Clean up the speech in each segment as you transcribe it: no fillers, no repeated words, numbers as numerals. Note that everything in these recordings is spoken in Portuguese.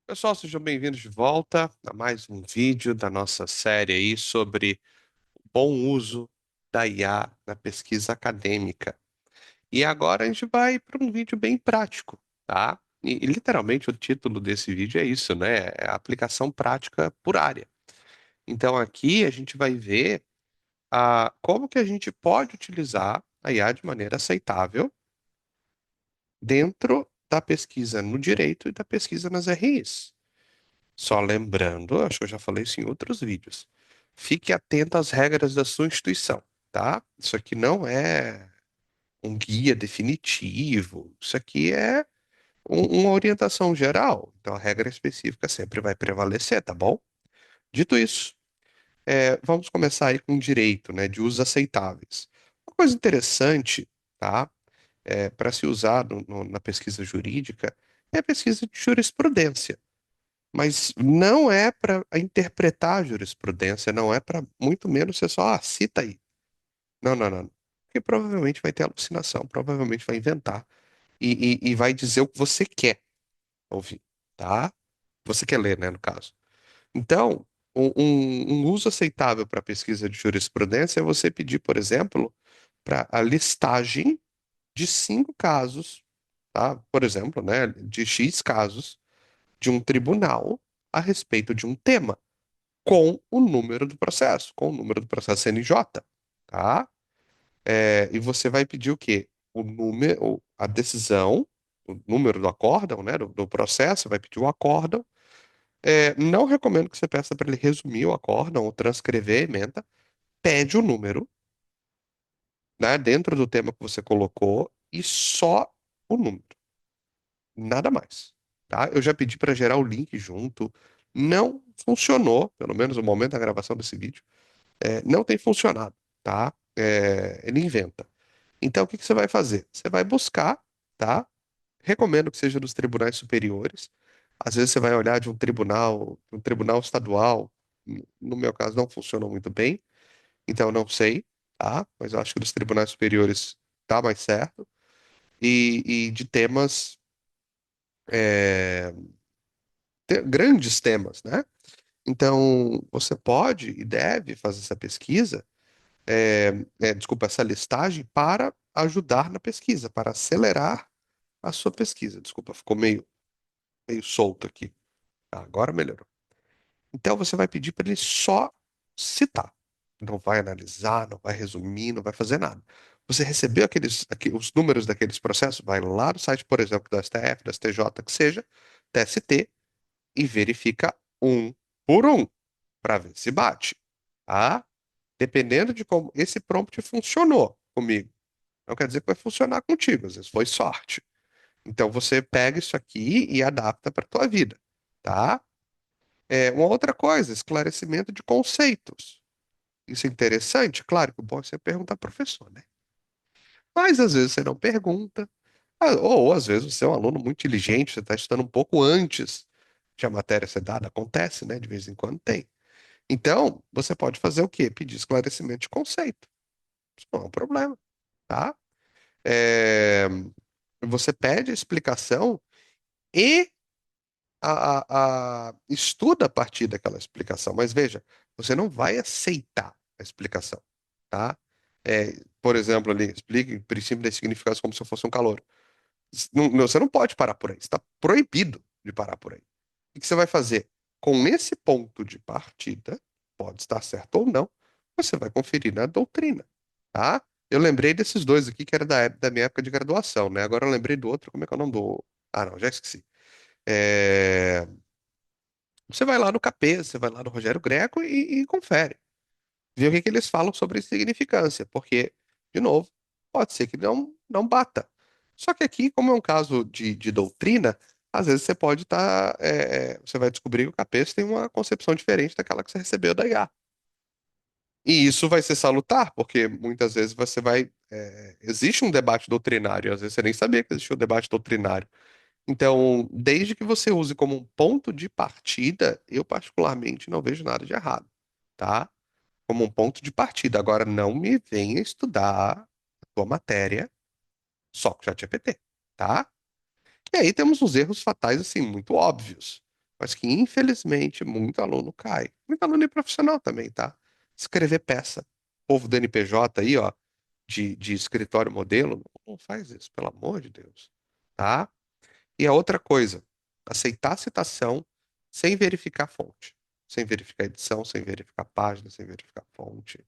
Pessoal, sejam bem-vindos de volta a mais um vídeo da nossa série aí sobre o bom uso da IA na pesquisa acadêmica. E agora a gente vai para um vídeo bem prático, tá? E literalmente o título desse vídeo é isso, né? É a aplicação prática por área. Então aqui a gente vai ver como que a gente pode utilizar a IA de maneira aceitável dentro da pesquisa no direito e da pesquisa nas RIs. Só lembrando, acho que eu já falei isso em outros vídeos. Fique atento às regras da sua instituição, tá? Isso aqui não é um guia definitivo. Isso aqui é uma orientação geral. Então, a regra específica sempre vai prevalecer, tá bom? Dito isso, vamos começar aí com o direito, né, de usos aceitáveis. Uma coisa interessante, tá? Para se usar na pesquisa jurídica é a pesquisa de jurisprudência. Mas não é para interpretar a jurisprudência, não é para muito menos ser só, cita aí. Não, não, não. Porque provavelmente vai ter alucinação, provavelmente vai inventar e vai dizer o que você quer ouvir, tá? Você quer ler, né, no caso. Então, um uso aceitável para pesquisa de jurisprudência é você pedir, por exemplo, para a listagem de 5 casos, tá? Por exemplo, né, de X casos de um tribunal a respeito de um tema, com o número do processo, com o número do processo CNJ, tá? E você vai pedir o quê? O número, a decisão, o número do acórdão, né, do processo, vai pedir o acórdão. Não recomendo que você peça para ele resumir o acórdão ou transcrever a ementa. Pede o número, né, dentro do tema que você colocou e só o número, nada mais, tá? Eu já pedi para gerar o link junto, não funcionou, pelo menos no momento da gravação desse vídeo. Não tem funcionado, tá? Ele inventa. Então, o que que você vai fazer? Você vai buscar, tá? Recomendo que seja dos tribunais superiores. Às vezes você vai olhar de um tribunal estadual. No meu caso, não funciona muito bem, então eu não sei, tá? Mas eu acho que dos tribunais superiores tá mais certo. E de temas, é, grandes temas, né? Então, você pode e deve fazer essa pesquisa desculpa, essa listagem para ajudar na pesquisa, para acelerar a sua pesquisa. Desculpa, ficou meio solto aqui. Agora melhorou. Então você vai pedir para ele só citar. Não vai analisar, não vai resumir, não vai fazer nada. Você recebeu os números daqueles processos, vai lá no site, por exemplo, da STF, da STJ, que seja, TST, e verifica um por um, para ver se bate. Tá? Dependendo de como esse prompt funcionou comigo. Não quer dizer que vai funcionar contigo, às vezes foi sorte. Então você pega isso aqui e adapta para a tua vida, tá? Uma outra coisa, esclarecimento de conceitos. Isso é interessante? Claro que o bom é você perguntar ao professor, né? Mas às vezes você não pergunta, ou às vezes você é um aluno muito inteligente, você está estudando um pouco antes de a matéria ser dada. Acontece, né? De vez em quando tem. Então, você pode fazer o quê? Pedir esclarecimento de conceito. Isso não é um problema, tá? É, Você pede a explicação e estuda a partir daquela explicação. Mas veja, você não vai aceitar a explicação, tá? Por exemplo, ali, explique o princípio das significados como se eu fosse um calor. Você não pode parar por aí. Está proibido de parar por aí. O que você vai fazer? Com esse ponto de partida, pode estar certo ou não, você vai conferir na doutrina, tá? Eu lembrei desses dois aqui, que era da minha época de graduação, né? Agora eu lembrei do outro, como é que é o nome do... Ah, não, já esqueci. É, Você vai lá no KP, você vai lá no Rogério Greco e confere. Vê o que que eles falam sobre significância, porque, de novo, pode ser que não bata. Só que aqui, como é um caso de doutrina, às vezes você pode estar. Você vai descobrir que o capeta tem uma concepção diferente daquela que você recebeu da IA. E isso vai ser salutar, porque muitas vezes você vai. Existe um debate doutrinário, às vezes você nem sabia que existia um debate doutrinário. Então, desde que você use como um ponto de partida, eu particularmente não vejo nada de errado, tá? Como um ponto de partida. Agora, não me venha estudar a tua matéria só com o ChatGPT, tá? E aí temos uns erros fatais, assim, muito óbvios. mas que infelizmente muito aluno cai. Muito aluno e profissional também, tá? Escrever peça. O povo do NPJ aí, ó, de escritório modelo, não faz isso, pelo amor de Deus, tá? E a outra coisa, aceitar a citação sem verificar a fonte, sem verificar a edição, sem verificar a página, sem verificar a fonte.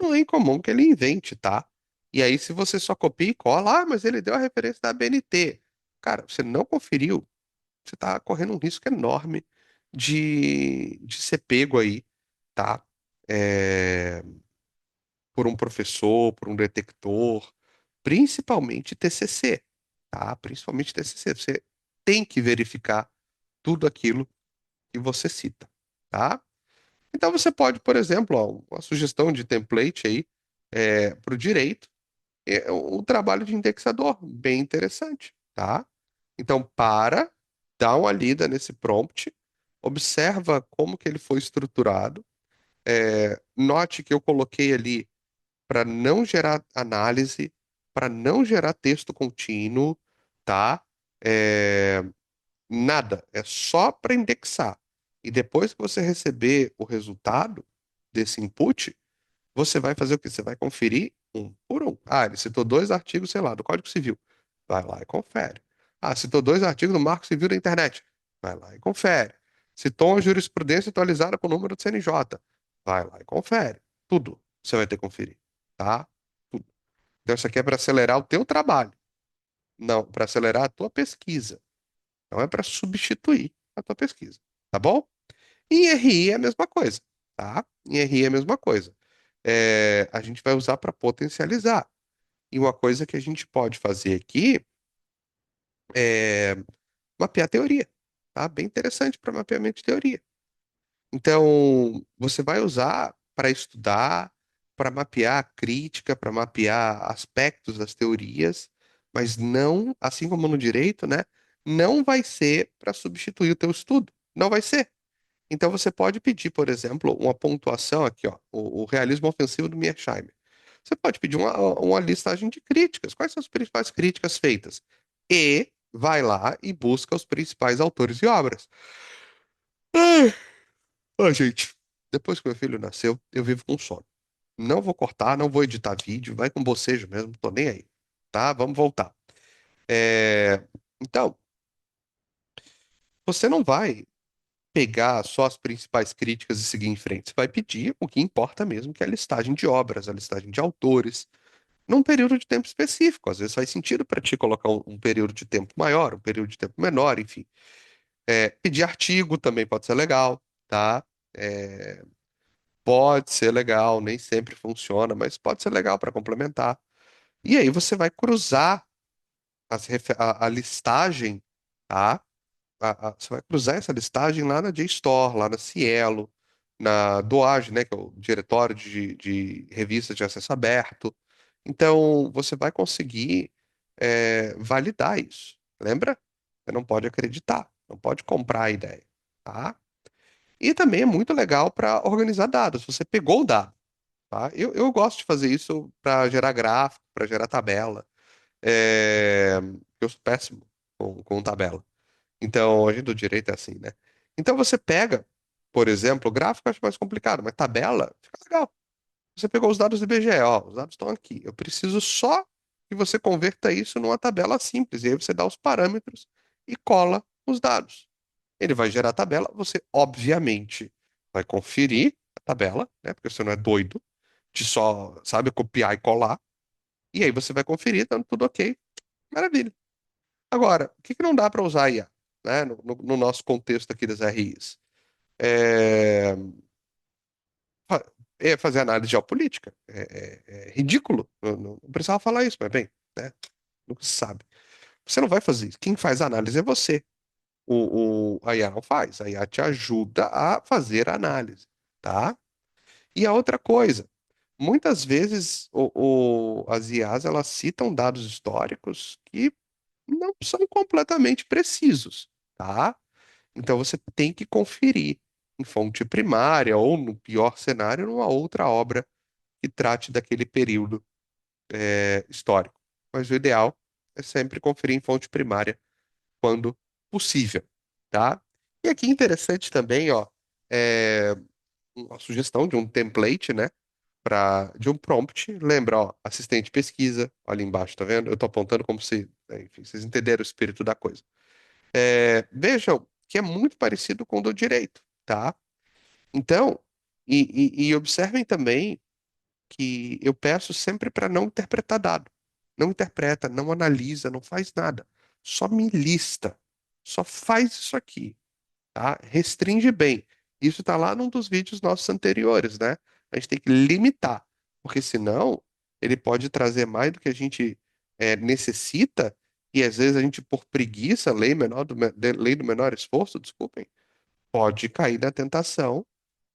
Não é incomum que ele invente, tá? E aí, se você só copia e cola, mas ele deu a referência da BNT. Cara, você não conferiu, você está correndo um risco enorme de ser pego aí, tá? É, por um professor, por um detector, principalmente TCC, tá? Principalmente TCC. Você tem que verificar tudo aquilo que você cita, tá? Então você pode, por exemplo, ó, uma sugestão de template aí para o direito, é um trabalho de indexador, bem interessante, tá? Então dá uma lida nesse prompt, observa como que ele foi estruturado, note que eu coloquei ali para não gerar análise, para não gerar texto contínuo, tá? É, nada, é só para indexar. E depois que você receber o resultado desse input, você vai fazer o quê? Você vai conferir um por um. Ah, ele citou dois artigos, sei lá, do Código Civil. Vai lá e confere. Ah, citou dois artigos do Marco Civil da Internet. Vai lá e confere. Citou uma jurisprudência atualizada com o número do CNJ. Vai lá e confere. Tudo você vai ter que conferir, tá? Tudo. Então, isso aqui é para acelerar o teu trabalho. Não, para acelerar a tua pesquisa. Não é para substituir a tua pesquisa. Tá bom? E em RI é a mesma coisa, tá? Em RI é a mesma coisa. A gente vai usar para potencializar. E uma coisa que a gente pode fazer aqui é mapear a teoria, tá? Bem interessante para mapeamento de teoria. Então, você vai usar para estudar, para mapear a crítica, para mapear aspectos das teorias, mas não, assim como no direito, né? Não vai ser para substituir o teu estudo. Não vai ser. Então você pode pedir, por exemplo, uma pontuação aqui, ó, o realismo ofensivo do Mearsheimer. Você pode pedir uma listagem de críticas. Quais são as principais críticas feitas? E vai lá e busca os principais autores e obras. Ai, ó, gente, depois que meu filho nasceu, eu vivo com sono. Não vou cortar, não vou editar vídeo, vai com bocejo mesmo, tô nem aí. Tá? Vamos voltar. É, Então, você não vai pegar só as principais críticas e seguir em frente. Você vai pedir o que importa mesmo, que é a listagem de obras, a listagem de autores, num período de tempo específico. Às vezes faz sentido para ti colocar um período de tempo maior, um período de tempo menor, enfim. Pedir artigo também pode ser legal, tá? É, Pode ser legal, nem sempre funciona, mas pode ser legal para complementar. E aí você vai cruzar a listagem, tá? Você vai cruzar essa listagem lá na JSTOR, lá na Cielo, na DOAJ, né, que é o Diretório de Revistas de Acesso Aberto. Então, você vai conseguir validar isso. Lembra? Você não pode acreditar, não pode comprar a ideia, tá? E também é muito legal para organizar dados. Você pegou o dado, tá? Eu gosto de fazer isso para gerar gráfico, para gerar tabela. É, Eu sou péssimo com tabela. Então, a gente do direito é assim, né? Então você pega, por exemplo, o gráfico eu acho mais complicado, mas tabela fica legal. Você pegou os dados do IBGE, ó, os dados estão aqui. Eu preciso só que você converta isso numa tabela simples. E aí você dá os parâmetros e cola os dados. Ele vai gerar a tabela, você obviamente vai conferir a tabela, né? Porque você não é doido de só, sabe, copiar e colar. E aí você vai conferir, dando tudo ok. Maravilha. Agora, o que que não dá para usar IA, né, no nosso contexto aqui das RIs? É, fa- Fazer análise geopolítica. É ridículo. Não precisava falar isso, mas bem, né? Nunca se sabe. Você não vai fazer isso. Quem faz a análise é você. A IA não faz. A IA te ajuda a fazer a análise, tá? E a outra coisa, muitas vezes as IAs elas citam dados históricos que não são completamente precisos, tá? Então você tem que conferir em fonte primária ou, no pior cenário, numa outra obra que trate daquele período histórico. Mas o ideal é sempre conferir em fonte primária quando possível, tá? E aqui interessante também, ó, é uma sugestão de um template, né? De um prompt. Lembra, ó, assistente pesquisa, ali embaixo, tá vendo? Eu tô apontando como se, né, enfim, vocês entenderam o espírito da coisa. Vejam que é muito parecido com o do direito, tá? Então, e observem também que eu peço sempre para não interpretar dado. Não interpreta, não analisa, não faz nada. Só me lista. Só faz isso aqui, tá? Restringe bem. Isso está lá num dos vídeos nossos anteriores, né? A gente tem que limitar, porque senão ele pode trazer mais do que a gente necessita, e às vezes a gente, por preguiça, lei do menor esforço, desculpem, pode cair na tentação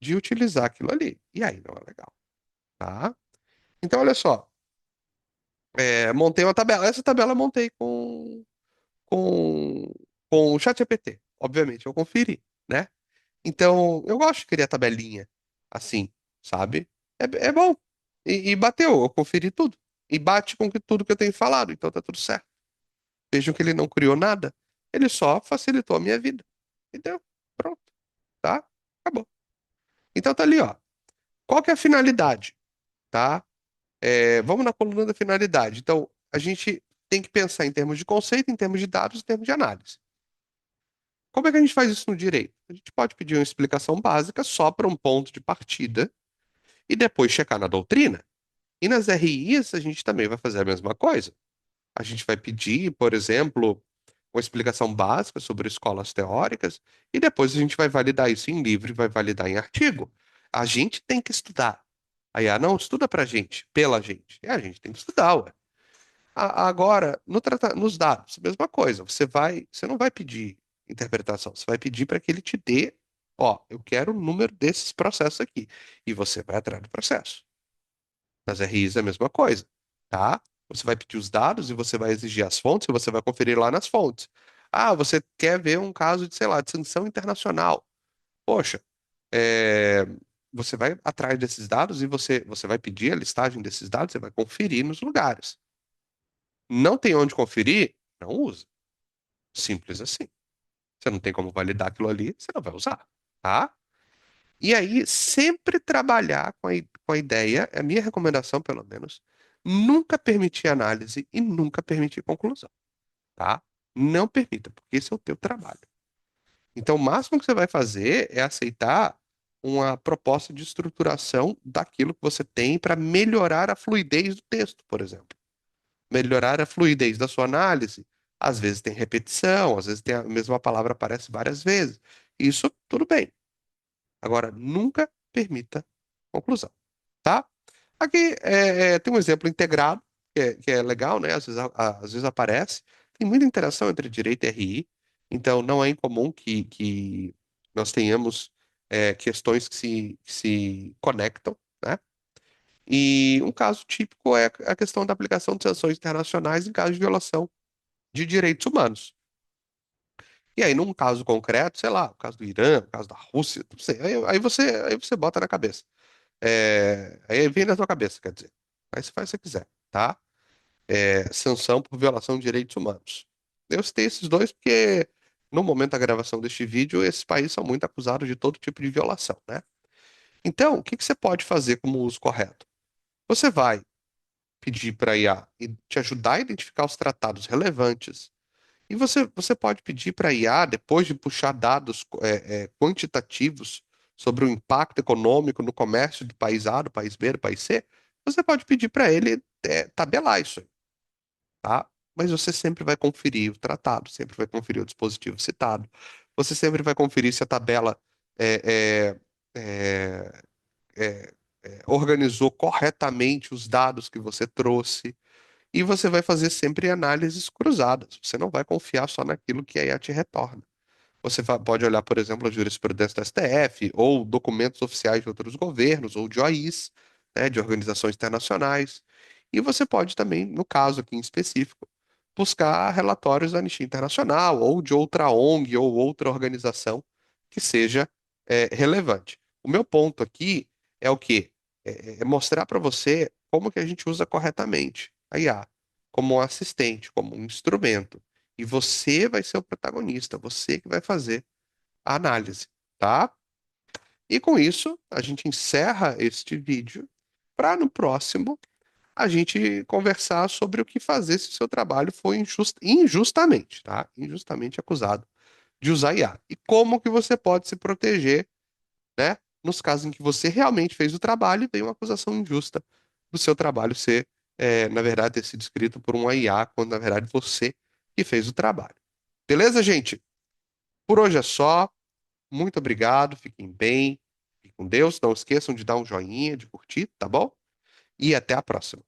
de utilizar aquilo ali. E aí não é legal, tá? Então, olha só, montei uma tabela. Essa tabela eu montei com, com o ChatGPT, obviamente, eu conferi, né? Então, eu gosto de criar tabelinha assim, sabe? É bom. E bateu, eu conferi tudo. E bate com tudo que eu tenho falado, então tá tudo certo. Vejam que ele não criou nada, ele só facilitou a minha vida. Entendeu? Pronto, tá? Acabou. Então tá ali, ó. Qual que é a finalidade, tá? Vamos na coluna da finalidade. Então, a gente tem que pensar em termos de conceito, em termos de dados, em termos de análise. Como é que a gente faz isso no direito? A gente pode pedir uma explicação básica só para um ponto de partida e depois checar na doutrina. E nas RIs, a gente também vai fazer a mesma coisa. A gente vai pedir, por exemplo, uma explicação básica sobre escolas teóricas e depois a gente vai validar isso em livro e vai validar em artigo. A gente tem que estudar. Aí, não estuda pra gente, pela gente. A gente tem que estudar, ué. Agora, nos dados, mesma coisa. Você não vai pedir interpretação, você vai pedir para que ele te dê, ó, eu quero o número desses processos aqui. E você vai atrás do processo. Nas RIs é a mesma coisa, tá? Você vai pedir os dados e você vai exigir as fontes e você vai conferir lá nas fontes. Ah, você quer ver um caso de, sei lá, de sanção internacional. Poxa, é, você vai atrás desses dados e você vai pedir a listagem desses dados, você vai conferir nos lugares. Não tem onde conferir? Não usa. Simples assim. Você não tem como validar aquilo ali, você não vai usar, tá? E aí, sempre trabalhar com a ideia, é a minha recomendação, pelo menos, nunca permitir análise e nunca permitir conclusão, tá? Não permita, porque esse é o teu trabalho. Então, o máximo que você vai fazer é aceitar uma proposta de estruturação daquilo que você tem para melhorar a fluidez do texto, por exemplo. Melhorar a fluidez da sua análise. Às vezes tem repetição, às vezes tem a mesma palavra aparece várias vezes. Isso tudo bem. Agora, nunca permita conclusão, tá? Aqui tem um exemplo integrado, que é legal, né? Às vezes aparece. Tem muita interação entre direito e RI, então não é incomum que nós tenhamos questões que se conectam, né? E um caso típico é a questão da aplicação de sanções internacionais em caso de violação de direitos humanos. E aí, num caso concreto, sei lá, o caso do Irã, o caso da Rússia, não sei, aí você bota na cabeça. Aí vem na tua cabeça, quer dizer. Aí você faz o que você quiser, tá? Sanção por violação de direitos humanos. Eu citei esses dois porque, no momento da gravação deste vídeo, esses países são muito acusados de todo tipo de violação, né? Então, o que que você pode fazer como uso correto? Você vai pedir para a IA te ajudar a identificar os tratados relevantes. E você pode pedir para a IA, depois de puxar dados quantitativos sobre o impacto econômico no comércio do país A, do país B, do país C, você pode pedir para ele tabelar isso aí, tá? Mas você sempre vai conferir o tratado, sempre vai conferir o dispositivo citado, você sempre vai conferir se a tabela é, é, é, organizou corretamente os dados que você trouxe. E você vai fazer sempre análises cruzadas. Você não vai confiar só naquilo que a IA te retorna. Você pode olhar, por exemplo, a jurisprudência do STF, ou documentos oficiais de outros governos, ou de OIs, né, de organizações internacionais. E você pode também, no caso aqui em específico, buscar relatórios da Anistia Internacional, ou de outra ONG, ou outra organização que seja relevante. O meu ponto aqui é o quê? É mostrar para você como que a gente usa corretamente a IA, como um assistente, como um instrumento. E você vai ser o protagonista, você que vai fazer a análise, tá? E com isso, a gente encerra este vídeo para no próximo a gente conversar sobre o que fazer se o seu trabalho foi injustamente, tá? Injustamente acusado de usar IA. E como que você pode se proteger, né? Nos casos em que você realmente fez o trabalho e veio uma acusação injusta do seu trabalho ser, na verdade, ter sido escrito por uma IA, quando na verdade você que fez o trabalho. Beleza, gente? Por hoje é só. Muito obrigado, fiquem bem, fiquem com Deus. Não esqueçam de dar um joinha, de curtir, tá bom? E até a próxima.